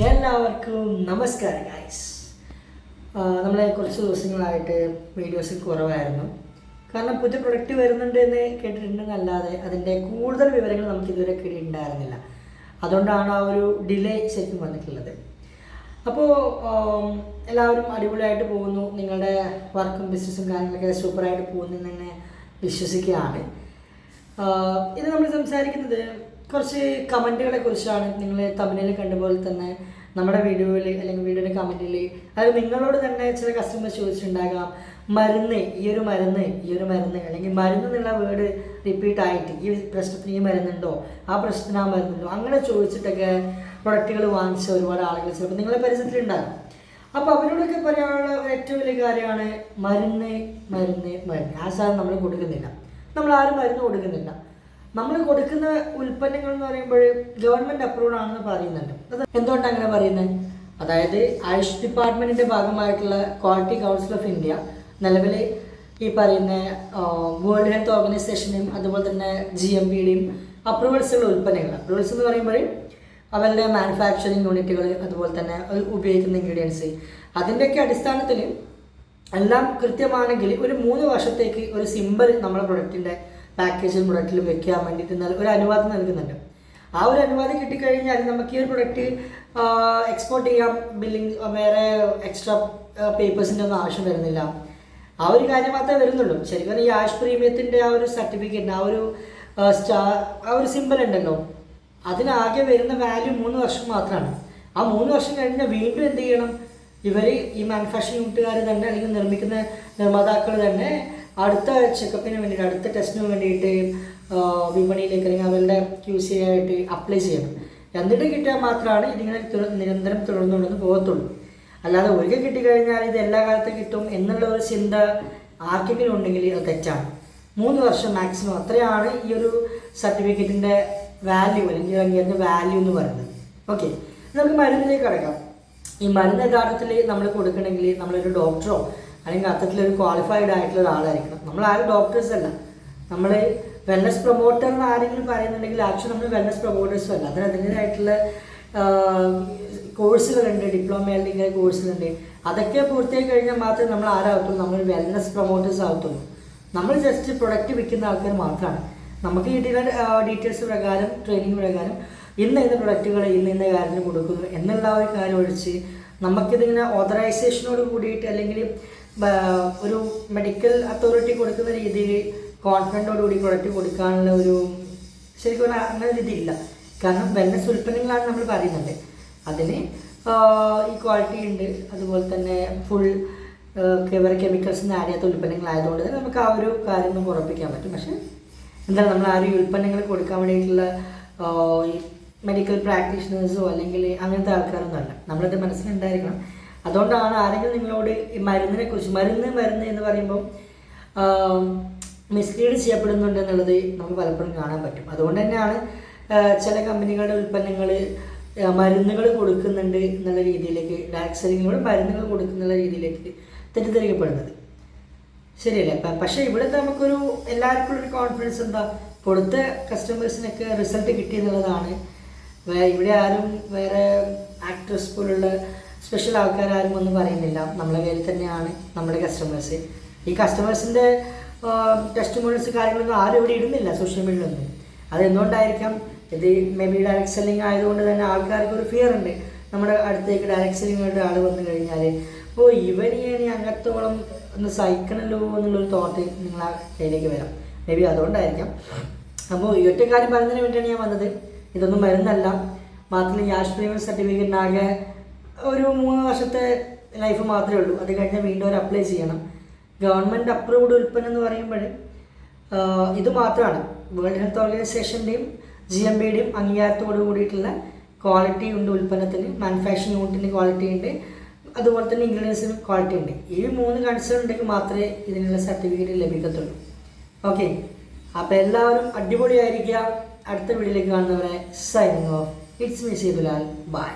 എല്ലാവർക്കും നമസ്കാരം ഗൈസ്. നമ്മളെ കുറച്ച് ദിവസങ്ങളായിട്ട് വീഡിയോസ് കുറവായിരുന്നു. കാരണം പുതിയ പ്രൊഡക്റ്റ് വരുന്നുണ്ട് എന്ന് കേട്ടിട്ടുണ്ടെന്നല്ലാതെ അതിൻ്റെ കൂടുതൽ വിവരങ്ങൾ നമുക്ക് ഇതുവരെ കിട്ടിയിട്ടുണ്ടായിരുന്നില്ല. അതുകൊണ്ടാണ് ആ ഒരു ഡിലേ ശരിക്കും വന്നിട്ടുള്ളത്. അപ്പോൾ എല്ലാവരും അടിപൊളിയായിട്ട് പോകുന്നു. നിങ്ങളുടെ വർക്കും ബിസിനസ്സും കാര്യങ്ങളൊക്കെ സൂപ്പറായിട്ട് പോകുന്നെന്ന് തന്നെ വിശ്വസിക്കുകയാണ്. ഇത് നമ്മൾ സംസാരിക്കുന്നത് കുറച്ച് കമൻറ്റുകളെ കുറിച്ചാണ്. നിങ്ങൾ തമിഴിൽ കണ്ടപോലെ തന്നെ നമ്മുടെ വീഡിയോയിൽ അല്ലെങ്കിൽ വീഡിയോയുടെ കമൻറ്റിൽ അതായത് നിങ്ങളോട് തന്നെ ചില കസ്റ്റമേഴ്സ് ചോദിച്ചിട്ടുണ്ടാകാം, ഈ ഒരു മരുന്ന് അല്ലെങ്കിൽ മരുന്ന് എന്നുള്ള വേർഡ് റിപ്പീറ്റ് ആയിട്ട് ഈ പ്രശ്നത്തിന് ഈ മരുന്നുണ്ടോ, ആ പ്രശ്നത്തിന് ആ മരുന്നുണ്ടോ, അങ്ങനെ ചോദിച്ചിട്ടൊക്കെ പ്രൊഡക്റ്റുകൾ വാങ്ങിച്ച ഒരുപാട് ആളുകൾ ചിലപ്പോൾ നിങ്ങളെ പരിസരത്തിലുണ്ടാകും. അപ്പോൾ അവരോടൊക്കെ പറയാനുള്ള ഏറ്റവും വലിയ കാര്യമാണ് മരുന്ന്. ആ സാധനം നമ്മൾ കൊടുക്കുന്നില്ല, നമ്മൾ ആരും മരുന്ന് കൊടുക്കുന്നില്ല. നമ്മൾ കൊടുക്കുന്ന ഉൽപ്പന്നങ്ങൾ എന്ന് പറയുമ്പോൾ ഗവൺമെൻറ് അപ്രൂവ്ഡ് ആണെന്ന് പറയുന്നുണ്ട്. അത് എന്തുകൊണ്ടാണ് അങ്ങനെ പറയുന്നത്? അതായത് ആയുഷ് ഡിപ്പാർട്ട്മെൻറ്റിൻ്റെ ഭാഗമായിട്ടുള്ള ക്വാളിറ്റി കൗൺസിൽ ഓഫ് ഇന്ത്യ നിലവിൽ ഈ പറയുന്ന വേൾഡ് ഹെൽത്ത് ഓർഗനൈസേഷനും അതുപോലെ തന്നെ GMPയുടെയും അപ്രൂവൽസുള്ള ഉൽപ്പന്നങ്ങൾ, അപ്രൂവൽസ് എന്ന് പറയുമ്പോൾ അവരുടെ മാനുഫാക്ചറിങ് യൂണിറ്റുകൾ അതുപോലെ തന്നെ ഉപയോഗിക്കുന്ന ഇൻഗ്രീഡിയൻസ് അതിൻ്റെയൊക്കെ അടിസ്ഥാനത്തിൽ എല്ലാം കൃത്യമാണെങ്കിൽ ഒരു 3 വർഷത്തേക്ക് ഒരു സിമ്പിൾ നമ്മുടെ പ്രൊഡക്റ്റിൻ്റെ പാക്കേജിൽ പ്രൊഡക്റ്റിൽ വെക്കാൻ വേണ്ടിയിട്ട് ഒരു അനുവാദം നൽകുന്നുണ്ട്. ആ ഒരു അനുവാദം കിട്ടിക്കഴിഞ്ഞാൽ നമുക്ക് ഈ ഒരു പ്രൊഡക്റ്റ് എക്സ്പോർട്ട് ചെയ്യാം. ബില്ലിംഗ് വേറെ എക്സ്ട്രാ പേപ്പേഴ്സിൻ്റെ ഒന്നും ആവശ്യം വരുന്നില്ല. ആ ഒരു കാര്യം മാത്രമേ വരുന്നുള്ളൂ. ശരിക്കും ഈ ആയുഷ് പ്രീമിയത്തിൻ്റെ ആ ഒരു സർട്ടിഫിക്കറ്റ്, ആ ഒരു സിമ്പിൾ ഉണ്ടല്ലോ, അതിനാകെ വരുന്ന വാല്യൂ 3 വർഷം മാത്രമാണ്. ആ 3 വർഷം കഴിഞ്ഞാൽ വീണ്ടും എന്ത് ചെയ്യണം? ഇവർ ഈ മാനുഫാക്ചറിംഗ് യൂണിറ്റുകാർ തന്നെ അല്ലെങ്കിൽ നിർമ്മിക്കുന്ന നിർമ്മാതാക്കൾ തന്നെ അടുത്ത ചെക്കപ്പിന് വേണ്ടിയിട്ട്, അടുത്ത ടെസ്റ്റിന് വേണ്ടിയിട്ട് വിപണിയിലേക്ക് അല്ലെങ്കിൽ അവരുടെ QC ആയിട്ട് അപ്ലൈ ചെയ്യണം. എന്നിട്ട് കിട്ടിയാൽ മാത്രമാണ് ഇതിങ്ങനെ നിരന്തരം തുടർന്നുകൊണ്ടെന്ന് പോകത്തുള്ളൂ. അല്ലാതെ ഒരിക്കൽ കിട്ടിക്കഴിഞ്ഞാൽ ഇത് എല്ലാ കാലത്തും കിട്ടും എന്നുള്ള ഒരു ചിന്ത ആർക്കെങ്കിലും ഉണ്ടെങ്കിൽ അത് തെറ്റാണ്. 3 വർഷം മാക്സിമം, അത്രയാണ് ഈ ഒരു സർട്ടിഫിക്കറ്റിൻ്റെ വാല്യൂ അല്ലെങ്കിൽ അതിൻ്റെ വാല്യൂ എന്ന് പറയുന്നത്. ഓക്കെ, നമുക്ക് മരുന്നിലേക്ക് കടക്കാം. ഈ മരുന്ന് യഥാർത്ഥത്തിൽ നമ്മൾ കൊടുക്കണമെങ്കിൽ നമ്മളൊരു ഡോക്ടറോ അല്ലെങ്കിൽ അത്തരത്തിലൊരു ക്വാളിഫൈഡ് ആയിട്ടുള്ള ഒരാളായിരിക്കണം. നമ്മൾ ആരും ഡോക്ടേഴ്സ് അല്ല. നമ്മൾ വെൽനസ് പ്രൊമോട്ടർ എന്ന് ആരെങ്കിലും പറയുന്നുണ്ടെങ്കിൽ ആക്ച്വലി നമ്മൾ വെൽനസ് പ്രൊമോട്ടേഴ്സും അല്ല. അതിൻ്റെതായിട്ടുള്ള കോഴ്സുകളുണ്ട്, ഡിപ്ലോമ അല്ലെങ്കിൽ കോഴ്സുകളുണ്ട്. അതൊക്കെ പൂർത്തിയായി കഴിഞ്ഞാൽ മാത്രമേ നമ്മൾ ആരാകത്തുള്ളൂ, നമ്മൾ വെൽനസ് പ്രൊമോട്ടേഴ്സ് ആകത്തുള്ളൂ. നമ്മൾ ജസ്റ്റ് പ്രൊഡക്റ്റ് വിൽക്കുന്ന ആൾക്കാർ മാത്രമാണ്. നമുക്ക് കിട്ടിയ ഡീറ്റെയിൽസ് പ്രകാരം, ട്രെയിനിങ് പ്രകാരം ഇന്ന പ്രൊഡക്റ്റുകൾ ഇന്ന കാര്യത്തിന് കൊടുക്കുന്നു എന്നുള്ള ഒരു കാര്യം ഒഴിച്ച് നമുക്കിതിങ്ങനെ ഓതറൈസേഷനോട് കൂടിയിട്ട് അല്ലെങ്കിൽ ഒരു മെഡിക്കൽ അതോറിറ്റി കൊടുക്കുന്ന രീതിയിൽ കോൺഫിഡൻറ്റോടുകൂടി പ്രൊഡക്റ്റ് കൊടുക്കാനുള്ള ഒരു ശരിക്കും അങ്ങനെ ഒരു ഇതില്ല. കാരണം വെൽനസ് ഉൽപ്പന്നങ്ങളാണ് നമ്മൾ പറയുന്നത്. അതിന് ഈ ക്വാളിറ്റി ഉണ്ട്, അതുപോലെ തന്നെ ഫുൾ വേറെ കെമിക്കൽസിന് ആഡ് ചെയ്യാത്ത ഉൽപ്പന്നങ്ങളായതുകൊണ്ട് തന്നെ നമുക്ക് ആ ഒരു കാര്യം നമുക്ക് ഉറപ്പിക്കാൻ പറ്റും. പക്ഷേ എന്താണ്, നമ്മൾ ആ ഒരു ഉൽപ്പന്നങ്ങൾ കൊടുക്കാൻ വേണ്ടിയിട്ടുള്ള മെഡിക്കൽ പ്രാക്ടീഷണേഴ്സോ അല്ലെങ്കിൽ അങ്ങനത്തെ ആൾക്കാരൊന്നും അല്ല. നമ്മളത് മനസ്സിലുണ്ടായിരിക്കണം. അതുകൊണ്ടാണ് ആരെങ്കിലും നിങ്ങളോട് ഈ മരുന്നിനെക്കുറിച്ച് മരുന്ന് എന്ന് പറയുമ്പോൾ മിസ്ലീഡ് ചെയ്യപ്പെടുന്നുണ്ട് എന്നുള്ളത് നമുക്ക് പലപ്പോഴും കാണാൻ പറ്റും. അതുകൊണ്ട് തന്നെയാണ് ചില കമ്പനികളുടെ ഉൽപ്പന്നങ്ങൾ മരുന്നുകൾ കൊടുക്കുന്നുണ്ട് എന്നുള്ള രീതിയിലേക്ക്, ഡയറക്ട് സെല്ലിങ്ങിലൂടെ മരുന്നുകൾ കൊടുക്കുന്ന രീതിയിലേക്ക് തെറ്റിദ്ധരിക്കപ്പെടുന്നത്. ശരിയല്ലേ? പക്ഷേ ഇവിടെ നമുക്കൊരു എല്ലാവർക്കും ഒരു കോൺഫിഡൻസ് എന്താ, കൊടുത്ത കസ്റ്റമേഴ്സിനൊക്കെ റിസൾട്ട് കിട്ടിയെന്നുള്ളതാണ്. ഇവിടെ ആരും വേറെ ആക്ട്രസ് പോലുള്ള സ്പെഷ്യൽ ആൾക്കാരും ഒന്നും പറയുന്നില്ല. നമ്മളെ കയ്യിൽ തന്നെയാണ് നമ്മുടെ കസ്റ്റമേഴ്സ്. ഈ കസ്റ്റമേഴ്സിൻ്റെ ടെസ്റ്റിമോണിയൽസ് കാര്യങ്ങളൊന്നും ആരും ഇവിടെ ഇടുന്നില്ല സോഷ്യൽ മീഡിയയിലൊന്നും. അതെന്തുകൊണ്ടായിരിക്കാം? ഇത് മേ ബി ഡയറക്ട് സെല്ലിംഗ് ആയതുകൊണ്ട് തന്നെ ആൾക്കാർക്ക് ഒരു ഫിയർ ഉണ്ട്. നമ്മുടെ അടുത്തേക്ക് ഡയറക്ട് സെല്ലിങ്ങായിട്ട് ആൾ വന്നു കഴിഞ്ഞാൽ ഇനി അങ്ങത്തോളം ഒന്ന് സഹിക്കണമല്ലോ എന്നുള്ളൊരു തോട്ട് നിങ്ങളെ കയ്യിലേക്ക് വരാം. മേ ബി അതുകൊണ്ടായിരിക്കാം. അപ്പോൾ ഈ ഒറ്റ കാര്യം പറയുന്നതിന് വേണ്ടിയാണ് ഞാൻ വന്നത്. ഇതൊന്നും മരുന്നല്ല. മാത്രമല്ല ഈ ആയുഷ് പ്രീമിയം സർട്ടിഫിക്കറ്റിനാകെ ഒരു 3 വർഷത്തെ ലൈഫ് മാത്രമേ ഉള്ളൂ. അത് കഴിഞ്ഞാൽ വീണ്ടും അവർ അപ്ലൈ ചെയ്യണം. ഗവൺമെൻറ് അപ്രൂവ്ഡ് ഉൽപ്പന്നം എന്ന് പറയുമ്പോൾ ഇത് മാത്രമാണ്. വേൾഡ് ഹെൽത്ത് ഓർഗനൈസേഷൻ്റെയും GMPയുടെയും അംഗീകാരത്തോട് കൂടിയിട്ടുള്ള ക്വാളിറ്റി ഉണ്ട് ഉൽപ്പന്നത്തിന്. മാനുഫാക്ചറിങ് യൂണിറ്റിന് ക്വാളിറ്റി ഉണ്ട്, അതുപോലെ തന്നെ ഇൻഗ്രീഡിയൻസിന് ക്വാളിറ്റി ഉണ്ട്. ഈ 3 കൺസേൺ ഉണ്ടെങ്കിൽ മാത്രമേ ഇതിനുള്ള സർട്ടിഫിക്കറ്റ് ലഭിക്കത്തുള്ളൂ. ഓക്കെ, അപ്പോൾ എല്ലാവരും അടിപൊളിയായിരിക്കുക. അടുത്ത വീഡിയോയിലേക്ക് കാണുന്നവരെ signing off. It's me Seethulal. By.